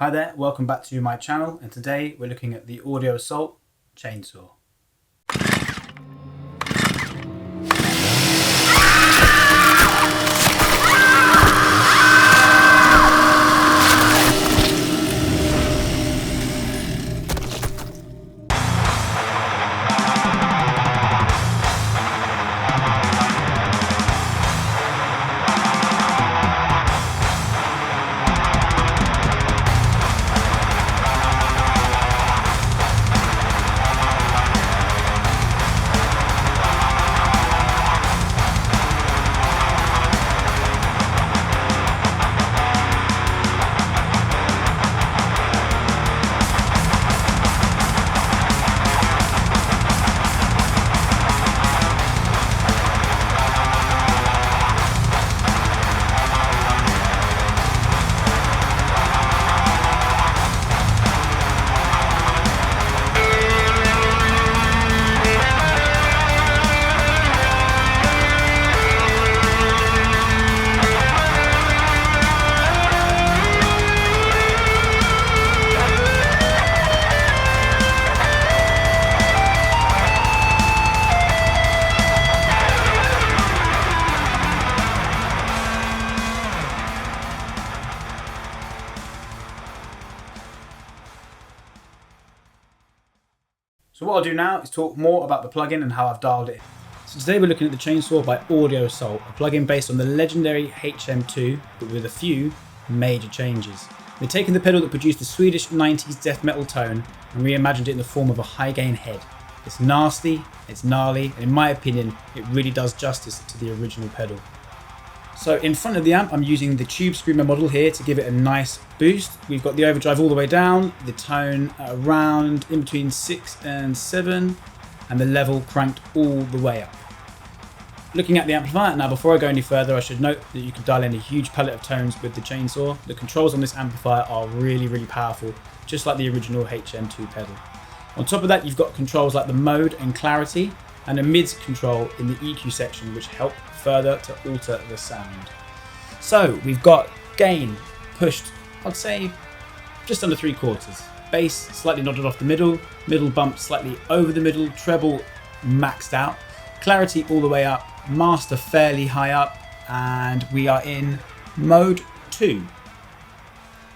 Hi there, welcome back to my channel, and today we're looking at the Audio Assault chainsaw. So what I'll do now is talk more about the plugin and how I've dialed it in. So today we're looking at the chainsaw by Audio Assault, a plugin based on the legendary HM2, but with a few major changes. They've taken the pedal that produced the Swedish 90s death metal tone and reimagined it in the form of a high gain head. It's nasty, it's gnarly, and in my opinion, it really does justice to the original pedal. So in front of the amp, I'm using the Tube Screamer model here to give it a nice boost. We've got the overdrive all the way down, the tone around in between 6 and 7, and the level cranked all the way up. Looking at the amplifier, now before I go any further, I should note that you can dial in a huge palette of tones with the chainsaw. The controls on this amplifier are really powerful, just like the original HM2 pedal. On top of that, you've got controls like the mode and clarity, and a mids control in the EQ section, which help further to alter the sound. So we've got gain pushed, I'd say just under 3/4. Bass slightly nodded off the middle bump slightly over the middle, treble maxed out, clarity all the way up, master fairly high up, and we are in mode 2.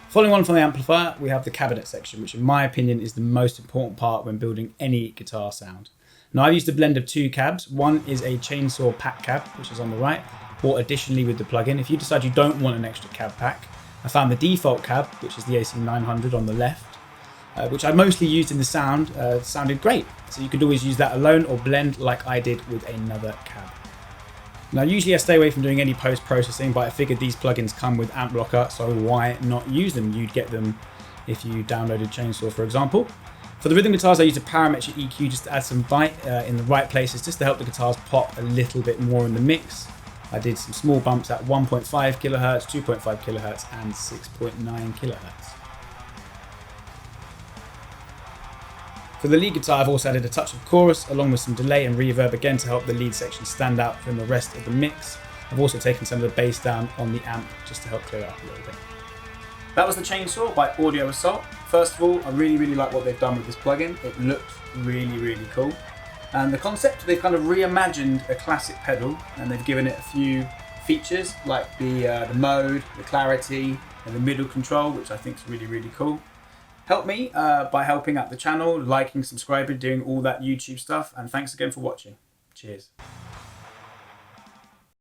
Following on from the amplifier, we have the cabinet section, which in my opinion is the most important part when building any guitar sound. Now I've used a blend of 2 cabs. One is a chainsaw pack cab, which is on the right, or additionally with the plugin. If you decide you don't want an extra cab pack, I found the default cab, which is the AC900 on the left, which I mostly used in the sound, sounded great. So you could always use that alone or blend like I did with another cab. Now usually I stay away from doing any post-processing, but I figured these plugins come with Amp Blocker, so why not use them? You'd get them if you downloaded Chainsaw, for example. For the rhythm guitars, I used a parametric EQ just to add some bite in the right places, just to help the guitars pop a little bit more in the mix. I did some small bumps at 1.5 kHz, 2.5 kHz, and 6.9 kHz. For the lead guitar, I've also added a touch of chorus, along with some delay and reverb again to help the lead section stand out from the rest of the mix. I've also taken some of the bass down on the amp just to help clear it up a little bit. That was the chainsaw by Audio Assault. First of all, I really like what they've done with this plugin. It looks really cool. And the concept, they've kind of reimagined a classic pedal, and they've given it a few features like the mode, the clarity, and the middle control, which I think is really cool. Help me by helping out the channel, liking, subscribing, doing all that YouTube stuff, and thanks again for watching. Cheers.